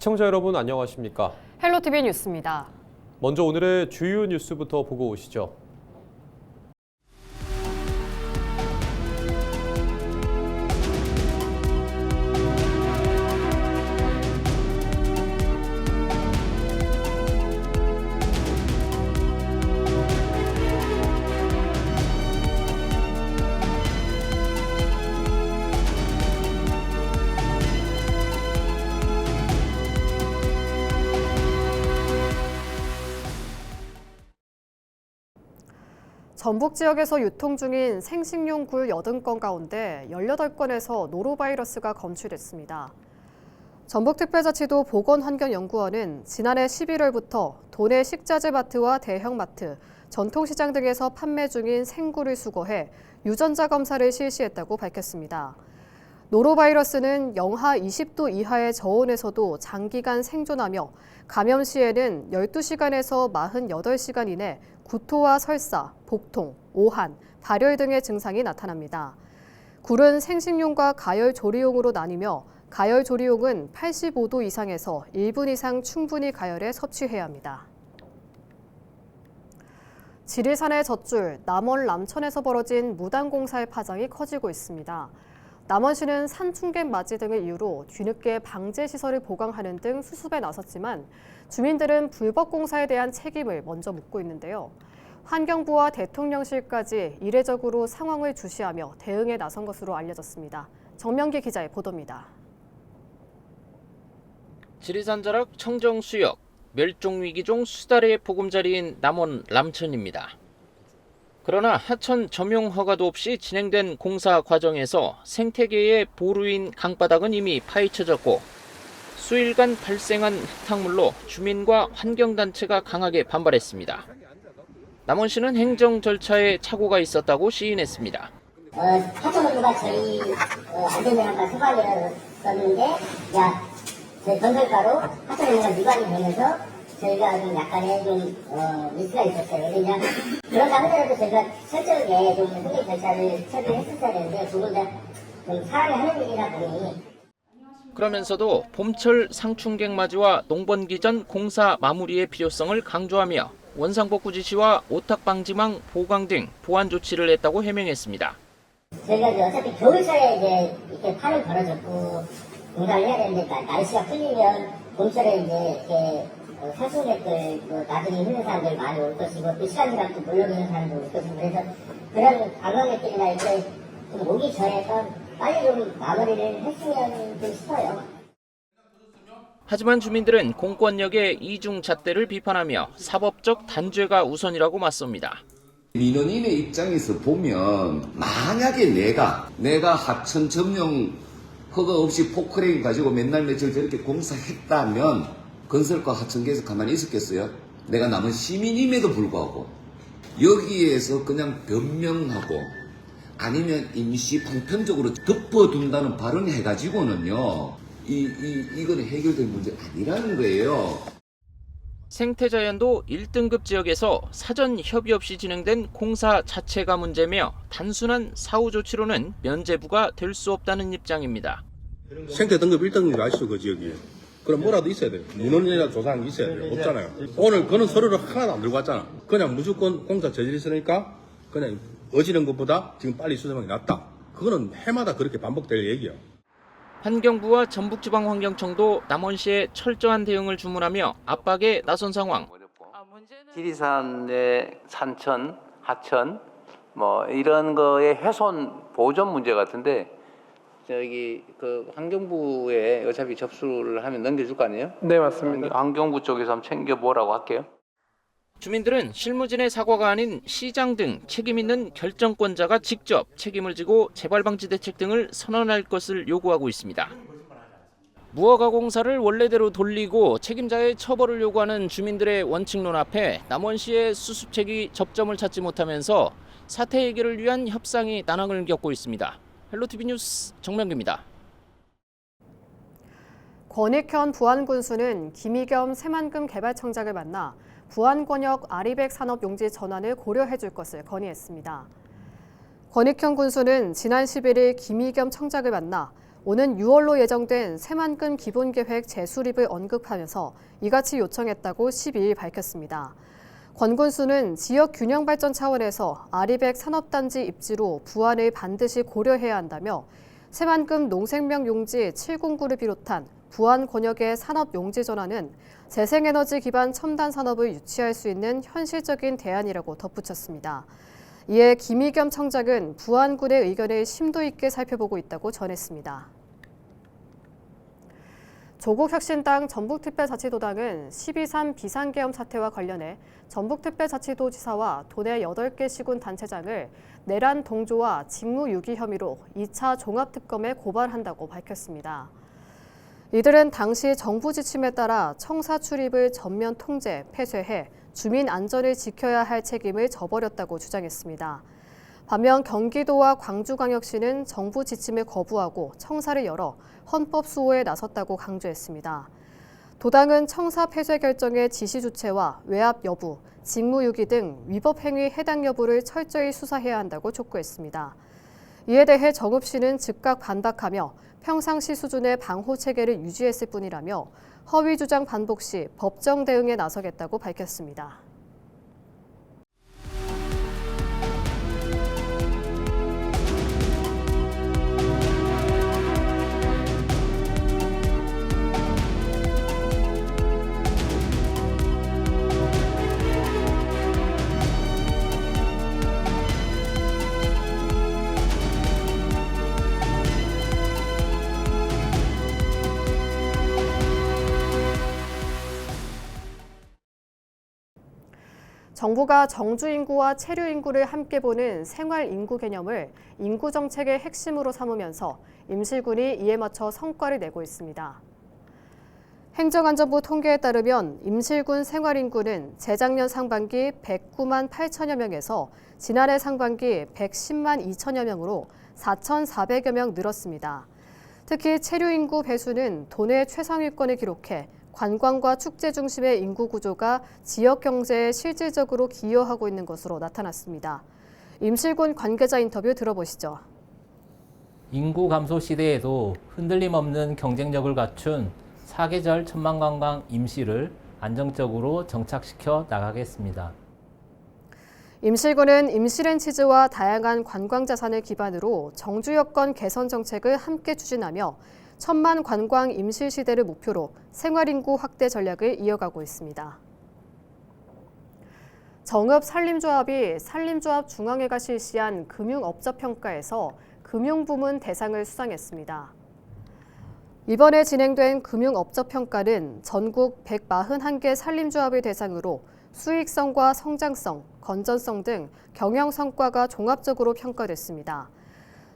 시청자 여러분 안녕하십니까? 헬로티비 뉴스입니다. 먼저 오늘의 주요 뉴스부터 보고 오시죠. 전북 지역에서 유통 중인 생식용 굴 80건 가운데 18건에서 노로바이러스가 검출됐습니다. 전북특별자치도 보건환경연구원은 지난해 11월부터 도내 식자재 마트와 대형마트, 전통시장 등에서 판매 중인 생굴을 수거해 유전자 검사를 실시했다고 밝혔습니다. 노로바이러스는 영하 20도 이하의 저온에서도 장기간 생존하며 감염 시에는 12시간에서 48시간 이내 구토와 설사, 복통, 오한, 발열 등의 증상이 나타납니다. 굴은 생식용과 가열 조리용으로 나뉘며 가열 조리용은 85도 이상에서 1분 이상 충분히 가열해 섭취해야 합니다. 지리산의 젖줄 남원 람천에서 벌어진 무단공사의 파장이 커지고 있습니다. 남원시는 산충객 맞이 등을 이유로 뒤늦게 방제시설을 보강하는 등 수습에 나섰지만 주민들은 불법 공사에 대한 책임을 먼저 묻고 있는데요. 환경부와 대통령실까지 이례적으로 상황을 주시하며 대응에 나선 것으로 알려졌습니다. 정명기 기자의 보도입니다. 지리산 자락 청정수역, 멸종위기종 수달의 보금자리인 남원 람천입니다. 그러나 하천 점용 허가도 없이 진행된 공사 과정에서 생태계의 보루인 강바닥은 이미 파헤쳐졌고 수일간 발생한 흙탕물로 주민과 환경단체가 강하게 반발했습니다. 남원시는 행정 절차에 착오가 있었다고 시인했습니다. 하천원부가 저희 안전장학과 수반이었는데 저희 건설가로 하천원부가 미관이 되면서 저희가 좀 약간의 미스가 있었어요. 그러니까 그런다 하더라도 저희가 철저하게 좀 행정 절차를 철저했었어야 되는데 그건 좀 사람이 하는 일이다 보니. 그러면서도 봄철 상충객 맞이와 농번기 전 공사 마무리의 필요성을 강조하며 원상복구 지시와 오탁 방지망 보강 등 보완 조치를 했다고 해명했습니다. 저희가 어차피 겨울철에 이제 이렇게 판을 걸어줬고 공사를 해야 되는데 날씨가 풀리면 봄철에 이제 이렇게 상승객들 나중에 힘든 사람들 많이 올 것이고 또 시간지각도 물러오는 사람들 올 것이고 그래서 그런 관광객들이나 이렇게 좀 오기 전에 빨리 좀 마무리를 했으면 좀 싶어요. 하지만 주민들은 공권력의 이중잣대를 비판하며 사법적 단죄가 우선이라고 맞섭니다. 민원인의 입장에서 보면 만약에 내가 하천 점용 허가 없이 포크레인 가지고 맨날 며칠 저렇게 공사했다면 건설과 하천계에서 가만히 있었겠어요? 내가 남은 시민임에도 불구하고 여기에서 그냥 변명하고 아니면 임시 방편적으로 덮어둔다는 발언 해가지고는요 이거는 해결될 문제 아니라는 거예요. 생태자연도 1등급 지역에서 사전 협의 없이 진행된 공사 자체가 문제며 단순한 사후 조치로는 면제부가 될 수 없다는 입장입니다. 생태 등급 1등급 아시죠, 그 지역이? 그럼 뭐라도 있어야 돼요. 민원이나 조사하는 게 있어야 돼요. 없잖아요. 오늘 그런 서류를 하나도 안 들고 왔잖아. 그냥 무조건 공사 저질했으니까 그냥 어지른 것보다 지금 빨리 수정하는 게 낫다. 그거는 해마다 그렇게 반복될 얘기야. 환경부와 전북지방환경청도 남원시에 철저한 대응을 주문하며 압박에 나선 상황. 지리산의 산천, 하천 이런 거의 훼손 보존 문제 같은데 저기 그 환경부에 어차피 접수를 하면 넘겨줄 거 아니에요? 네, 맞습니다. 환경부 쪽에서 한번 챙겨보라고 할게요. 주민들은 실무진의 사과가 아닌 시장 등 책임 있는 결정권자가 직접 책임을 지고 재발방지 대책 등을 선언할 것을 요구하고 있습니다. 무허가 공사를 원래대로 돌리고 책임자의 처벌을 요구하는 주민들의 원칙론 앞에 남원시의 수습책이 접점을 찾지 못하면서 사태 해결을 위한 협상이 난항을 겪고 있습니다. 헬로티비 뉴스 정명기입니다. 권익현 부안군수는 김의겸 새만금 개발청장을 만나 부안권역 아리백 산업용지 전환을 고려해 줄 것을 건의했습니다. 권익현 군수는 지난 11일 김의겸 청장을 만나 오는 6월로 예정된 새만금 기본계획 재수립을 언급하면서 이같이 요청했다고 12일 밝혔습니다. 권 군수는 지역 균형 발전 차원에서 아리백 산업단지 입지로 부안을 반드시 고려해야 한다며 새만금 농생명 용지 709를 비롯한 부안 권역의 산업 용지 전환은 재생에너지 기반 첨단 산업을 유치할 수 있는 현실적인 대안이라고 덧붙였습니다. 이에 김의겸 청장은 부안군의 의견을 심도 있게 살펴보고 있다고 전했습니다. 조국혁신당 전북특별자치도당은 12.3 비상계엄 사태와 관련해 전북특별자치도지사와 도내 8개 시군 단체장을 내란 동조와 직무유기 혐의로 2차 종합특검에 고발한다고 밝혔습니다. 이들은 당시 정부 지침에 따라 청사 출입을 전면 통제, 폐쇄해 주민 안전을 지켜야 할 책임을 져버렸다고 주장했습니다. 반면 경기도와 광주광역시는 정부 지침을 거부하고 청사를 열어 헌법 수호에 나섰다고 강조했습니다. 도당은 청사 폐쇄 결정의 지시 주체와 외압 여부, 직무유기 등 위법 행위 해당 여부를 철저히 수사해야 한다고 촉구했습니다. 이에 대해 정읍시는 즉각 반박하며 평상시 수준의 방호 체계를 유지했을 뿐이라며 허위 주장 반복 시 법정 대응에 나서겠다고 밝혔습니다. 정부가 정주 인구와 체류 인구를 함께 보는 생활 인구 개념을 인구 정책의 핵심으로 삼으면서 임실군이 이에 맞춰 성과를 내고 있습니다. 행정안전부 통계에 따르면 임실군 생활 인구는 재작년 상반기 109만 8천여 명에서 지난해 상반기 110만 2천여 명으로 4,400여 명 늘었습니다. 특히 체류 인구 배수는 도내 최상위권을 기록해 관광과 축제 중심의 인구 구조가 지역 경제에 실질적으로 기여하고 있는 것으로 나타났습니다. 임실군 관계자 인터뷰 들어보시죠. 인구 감소 시대에도 흔들림 없는 경쟁력을 갖춘 사계절 천만관광 임시를 안정적으로 정착시켜 나가겠습니다. 임실군은 임시렌치즈와 다양한 관광자산을 기반으로 정주 여건 개선 정책을 함께 추진하며 천만 관광 임실 시대를 목표로 생활인구 확대 전략을 이어가고 있습니다. 정읍 산림조합이 산림조합 중앙회가 실시한 금융업적 평가에서 금융부문 대상을 수상했습니다. 이번에 진행된 금융업적 평가는 전국 141개 산림조합을 대상으로 수익성과 성장성, 건전성 등 경영 성과가 종합적으로 평가됐습니다.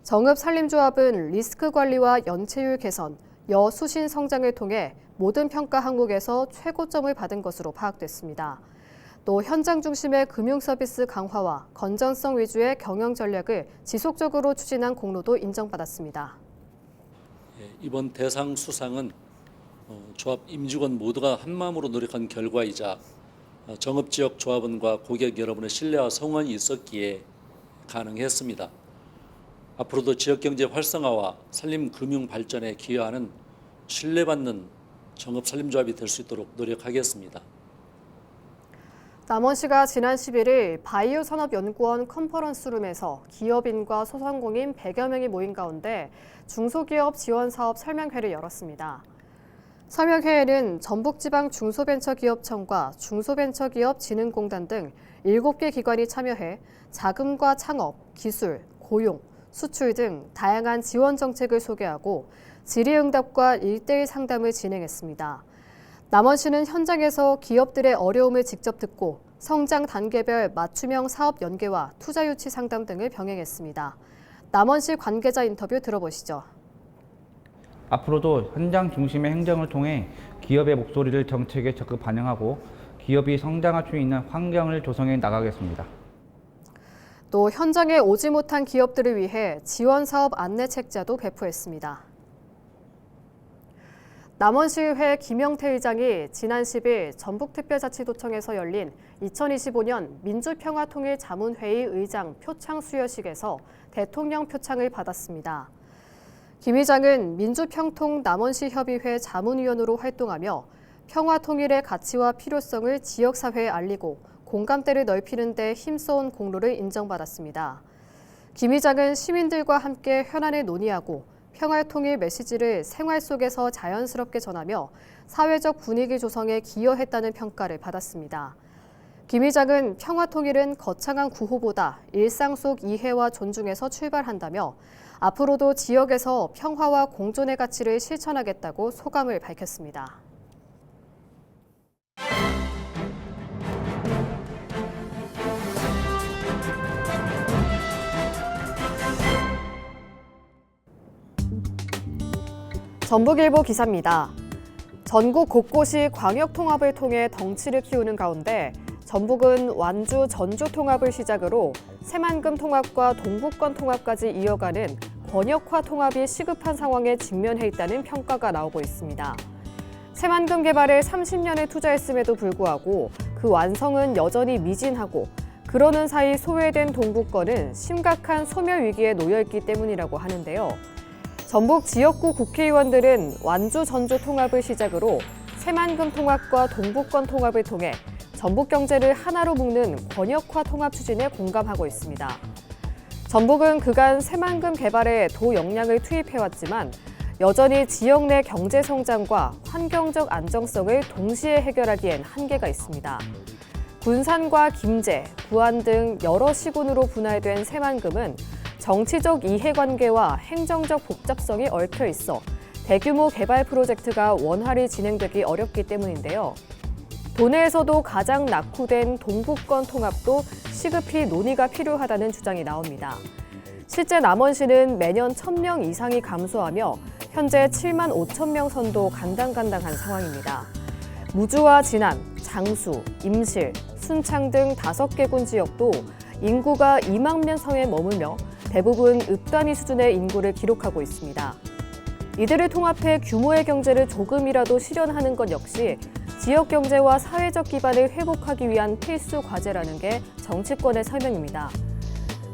정읍 산림조합은 리스크 관리와 연체율 개선, 여수신 성장을 통해 모든 평가 항목에서 최고점을 받은 것으로 파악됐습니다. 또 현장 중심의 금융 서비스 강화와 건전성 위주의 경영 전략을 지속적으로 추진한 공로도 인정받았습니다. 이번 대상 수상은 조합 임직원 모두가 한마음으로 노력한 결과이자 정읍지역 조합원과 고객 여러분의 신뢰와 성원이 있었기에 가능했습니다. 앞으로도 지역경제 활성화와 산림금융 발전에 기여하는 신뢰받는 정읍산림조합이 될 수 있도록 노력하겠습니다. 남원시가 지난 11일 바이오산업연구원 컨퍼런스룸에서 기업인과 소상공인 100여 명이 모인 가운데 중소기업 지원사업 설명회를 열었습니다. 설명회에는 전북지방 중소벤처기업청과 중소벤처기업진흥공단 등 7개 기관이 참여해 자금과 창업, 기술, 고용, 수출 등 다양한 지원 정책을 소개하고 질의응답과 1:1 상담을 진행했습니다. 남원시는 현장에서 기업들의 어려움을 직접 듣고 성장 단계별 맞춤형 사업 연계와 투자 유치 상담 등을 병행했습니다. 남원시 관계자 인터뷰 들어보시죠. 앞으로도 현장 중심의 행정을 통해 기업의 목소리를 정책에 적극 반영하고 기업이 성장할 수 있는 환경을 조성해 나가겠습니다. 또 현장에 오지 못한 기업들을 위해 지원사업 안내 책자도 배포했습니다. 남원시의회 김영태 의장이 지난 10일 전북특별자치도청에서 열린 2025년 민주평화통일자문회의 의장 표창 수여식에서 대통령 표창을 받았습니다. 김 의장은 민주평통 남원시 협의회 자문위원으로 활동하며 평화 통일의 가치와 필요성을 지역사회에 알리고 공감대를 넓히는 데 힘써온 공로를 인정받았습니다. 김 의장은 시민들과 함께 현안을 논의하고 평화 통일 메시지를 생활 속에서 자연스럽게 전하며 사회적 분위기 조성에 기여했다는 평가를 받았습니다. 김 의장은 평화 통일은 거창한 구호보다 일상 속 이해와 존중에서 출발한다며 앞으로도 지역에서 평화와 공존의 가치를 실천하겠다고 소감을 밝혔습니다. 전북일보 기사입니다. 전국 곳곳이 광역 통합을 통해 덩치를 키우는 가운데 전북은 완주 전주 통합을 시작으로 새만금 통합과 동북권 통합까지 이어가는 권역화 통합이 시급한 상황에 직면해 있다는 평가가 나오고 있습니다. 새만금 개발에 30년을 투자했음에도 불구하고 그 완성은 여전히 미진하고 그러는 사이 소외된 동북권은 심각한 소멸 위기에 놓여 있기 때문이라고 하는데요. 전북 지역구 국회의원들은 완주 전주 통합을 시작으로 새만금 통합과 동북권 통합을 통해 전북 경제를 하나로 묶는 권역화 통합 추진에 공감하고 있습니다. 전북은 그간 새만금 개발에 도 역량을 투입해왔지만 여전히 지역 내 경제 성장과 환경적 안정성을 동시에 해결하기엔 한계가 있습니다. 군산과 김제, 부안 등 여러 시군으로 분할된 새만금은 정치적 이해관계와 행정적 복잡성이 얽혀 있어 대규모 개발 프로젝트가 원활히 진행되기 어렵기 때문인데요. 도내에서도 가장 낙후된 동북권 통합도 시급히 논의가 필요하다는 주장이 나옵니다. 실제 남원시는 매년 1,000명 이상이 감소하며 현재 7만 5천 명 선도 간당간당한 상황입니다. 무주와 진안, 장수, 임실, 순창 등 5개 군 지역도 인구가 2만 명 선에 머물며 대부분 읍단위 수준의 인구를 기록하고 있습니다. 이들을 통합해 규모의 경제를 조금이라도 실현하는 것 역시 지역 경제와 사회적 기반을 회복하기 위한 필수 과제라는 게 정치권의 설명입니다.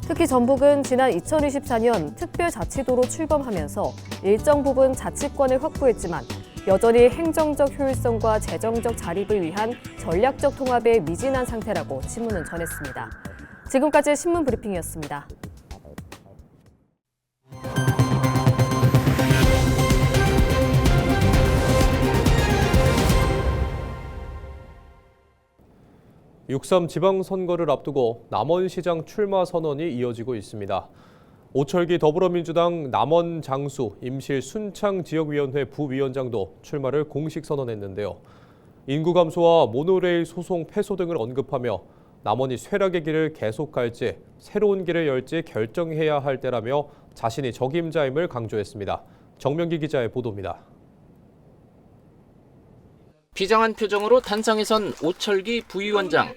특히 전북은 지난 2024년 특별자치도로 출범하면서 일정 부분 자치권을 확보했지만 여전히 행정적 효율성과 재정적 자립을 위한 전략적 통합에 미진한 상태라고 신문은 전했습니다. 지금까지 신문 브리핑이었습니다. (6.3) 지방선거를 앞두고 남원시장 출마 선언이 이어지고 있습니다. 오철기 더불어민주당 남원 장수 임실 순창 지역위원회 부위원장도 출마를 공식 선언했는데요. 인구 감소와 모노레일 소송 패소 등을 언급하며 남원이 쇠락의 길을 계속 갈지 새로운 길을 열지 결정해야 할 때라며 자신이 적임자임을 강조했습니다. 정명기 기자의 보도입니다. 비장한 표정으로 단상에 선 오철기 부위원장.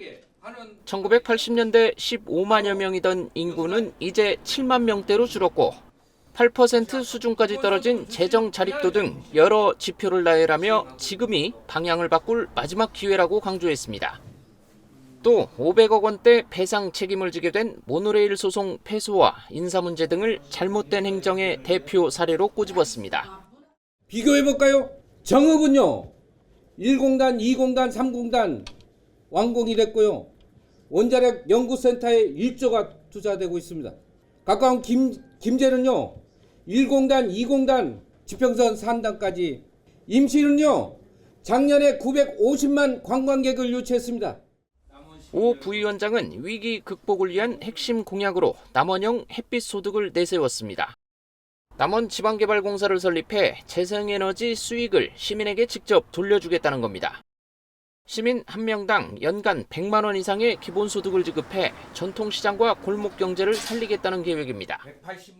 1980년대 15만여 명이던 인구는 이제 7만 명대로 줄었고 8% 수준까지 떨어진 재정 자립도 등 여러 지표를 나열하며 지금이 방향을 바꿀 마지막 기회라고 강조했습니다. 또 500억 원대 배상 책임을 지게 된 모노레일 소송 패소와 인사 문제 등을 잘못된 행정의 대표 사례로 꼬집었습니다. 비교해볼까요? 정읍은요. 1공단, 2공단, 3공단 완공이 됐고요. 원자력 연구센터에 1조가 투자되고 있습니다. 가까운 김제는요. 1공단, 2공단, 지평선 산단까지. 임실은요. 작년에 950만 관광객을 유치했습니다. 오 부위원장은 위기 극복을 위한 핵심 공약으로 남원형 햇빛 소득을 내세웠습니다. 남원 지방개발공사를 설립해 재생에너지 수익을 시민에게 직접 돌려주겠다는 겁니다. 시민 1명당 연간 100만 원 이상의 기본소득을 지급해 전통시장과 골목경제를 살리겠다는 계획입니다.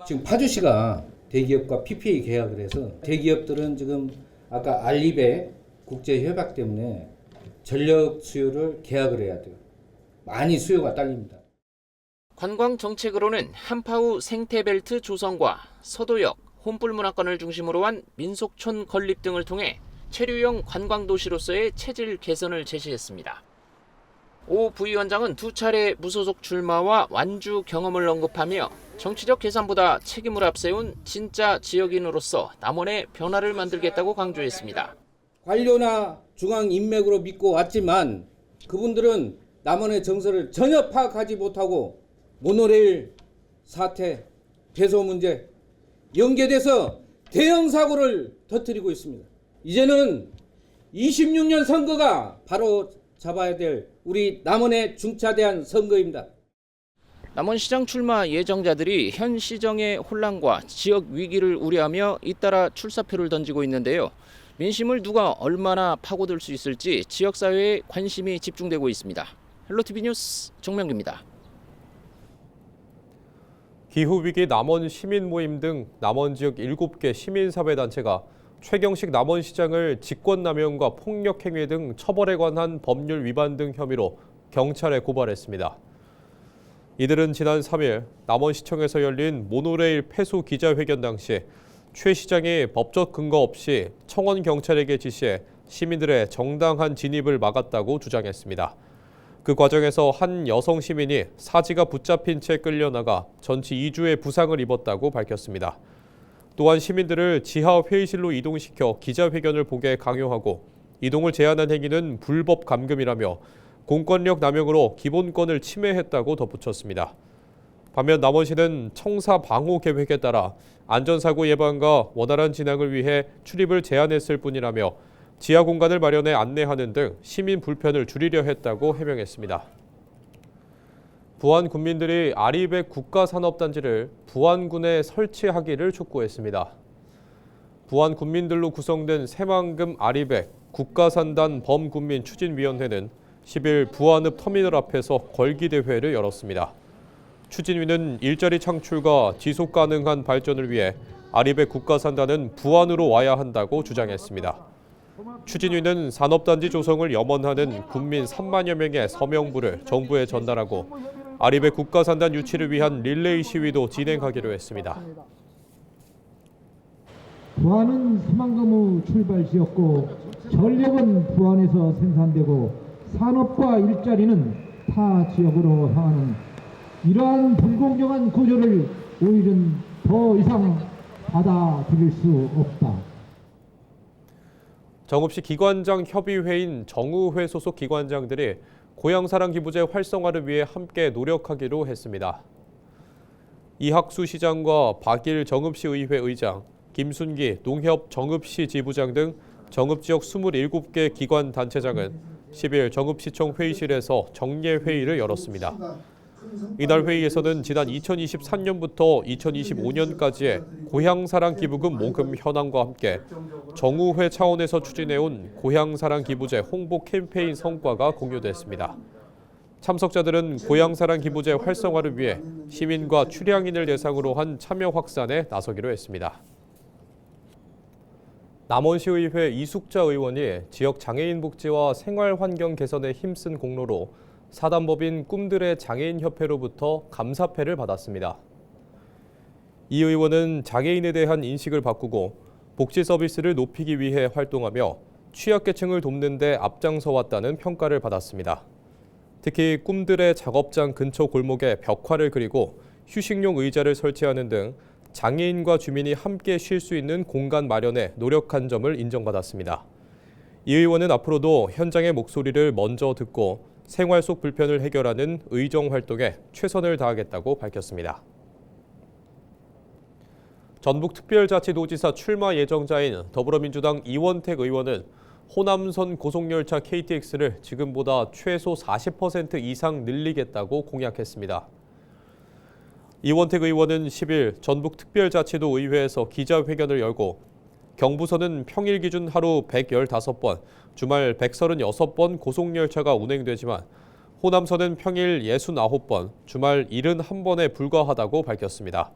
지금 파주시가 대기업과 PPA 계약을 해서 대기업들은 지금 아까 알리베 국제협약 때문에 전력 수요를 계약을 해야 돼요. 많이 수요가 딸립니다. 관광 정책으로는 한파후 생태벨트 조성과 서도역, 혼불문화권을 중심으로 한 민속촌 건립 등을 통해 체류형 관광도시로서의 체질 개선을 제시했습니다. 오 부위원장은 2차례 무소속 출마와 완주 경험을 언급하며 정치적 계산보다 책임을 앞세운 진짜 지역인으로서 남원의 변화를 만들겠다고 강조했습니다. 관료나 중앙 인맥으로 믿고 왔지만 그분들은 남원의 정서를 전혀 파악하지 못하고 모노레일 사태, 배소 문제 연계돼서 대형 사고를 터뜨리고 있습니다. 이제는 26년 선거가 바로 잡아야 될 우리 남원의 중차대한 선거입니다. 남원시장 출마 예정자들이 현 시정의 혼란과 지역 위기를 우려하며 잇따라 출사표를 던지고 있는데요. 민심을 누가 얼마나 파고들 수 있을지 지역사회에 관심이 집중되고 있습니다. 헬로티비 뉴스 정명기입니다. 기후위기 남원 시민 모임 등 남원 지역 7개 시민사회단체가 최경식 남원시장을 직권남용과 폭력행위 등 처벌에 관한 법률 위반 등 혐의로 경찰에 고발했습니다. 이들은 지난 3일 남원시청에서 열린 모노레일 폐소 기자회견 당시 최 시장이 법적 근거 없이 청원 경찰에게 지시해 시민들의 정당한 진입을 막았다고 주장했습니다. 그 과정에서 한 여성 시민이 사지가 붙잡힌 채 끌려나가 전치 2주의 부상을 입었다고 밝혔습니다. 또한 시민들을 지하 회의실로 이동시켜 기자회견을 보게 강요하고 이동을 제한한 행위는 불법 감금이라며 공권력 남용으로 기본권을 침해했다고 덧붙였습니다. 반면 남원시는 청사 방호 계획에 따라 안전사고 예방과 원활한 진행을 위해 출입을 제한했을 뿐이라며 지하 공간을 마련해 안내하는 등 시민 불편을 줄이려 했다고 해명했습니다. 부안 군민들이 아리백 국가산업단지를 부안군에 설치하기를 촉구했습니다. 부안 군민들로 구성된 새만금 아리백 국가산단 범군민 추진위원회는 10일 부안읍 터미널 앞에서 걸기대회를 열었습니다. 추진위는 일자리 창출과 지속 가능한 발전을 위해 아리백 국가산단은 부안으로 와야 한다고 주장했습니다. 추진위는 산업단지 조성을 염원하는 군민 3만여 명의 서명부를 정부에 전달하고 아리백 국가산단 유치를 위한 릴레이 시위도 진행하기로 했습니다. 부안은 새만금의 출발지였고 전력은 부안에서 생산되고 산업과 일자리는 타 지역으로 향하는 이러한 불공정한 구조를 우리는 더 이상 받아들일 수 없다. 정읍시 기관장 협의회인 정의회 소속 기관장들이 고향사랑 기부제 활성화를 위해 함께 노력하기로 했습니다. 이학수 시장과 박일 정읍시 의회 의장, 김순기 농협 정읍시 지부장 등 정읍지역 27개 기관 단체장은 10일 정읍시청 회의실에서 정례회의를 열었습니다. 이날 회의에서는 지난 2023년부터 2025년까지의 고향사랑 기부금 모금 현황과 함께 정의회 차원에서 추진해온 고향사랑 기부제 홍보 캠페인 성과가 공유됐습니다. 참석자들은 고향사랑 기부제 활성화를 위해 시민과 출향인을 대상으로 한 참여 확산에 나서기로 했습니다. 남원시의회 이숙자 의원이 지역 장애인 복지와 생활환경 개선에 힘쓴 공로로 사단법인 꿈들의 장애인협회로부터 감사패를 받았습니다. 이 의원은 장애인에 대한 인식을 바꾸고 복지 서비스를 높이기 위해 활동하며 취약계층을 돕는 데 앞장서 왔다는 평가를 받았습니다. 특히 꿈들의 작업장 근처 골목에 벽화를 그리고 휴식용 의자를 설치하는 등 장애인과 주민이 함께 쉴 수 있는 공간 마련에 노력한 점을 인정받았습니다. 이 의원은 앞으로도 현장의 목소리를 먼저 듣고 생활 속 불편을 해결하는 의정 활동에 최선을 다하겠다고 밝혔습니다. 전북특별자치도지사 출마 예정자인 더불어민주당 이원택 의원은 호남선 고속열차 KTX를 지금보다 최소 40% 이상 늘리겠다고 공약했습니다. 이원택 의원은 10일 전북특별자치도 의회에서 기자회견을 열고 경부선은 평일 기준 하루 115번, 주말 136번 고속열차가 운행되지만 호남선은 평일 69번, 주말 71번에 불과하다고 밝혔습니다.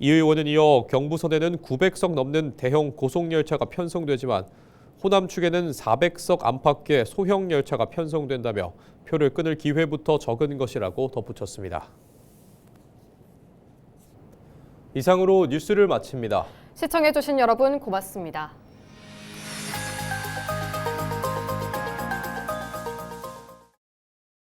이 의원은 이어 경부선에는 900석 넘는 대형 고속열차가 편성되지만 호남 측에는 400석 안팎의 소형 열차가 편성된다며 표를 끊을 기회부터 적은 것이라고 덧붙였습니다. 이상으로 뉴스를 마칩니다. 시청해주신 여러분 고맙습니다.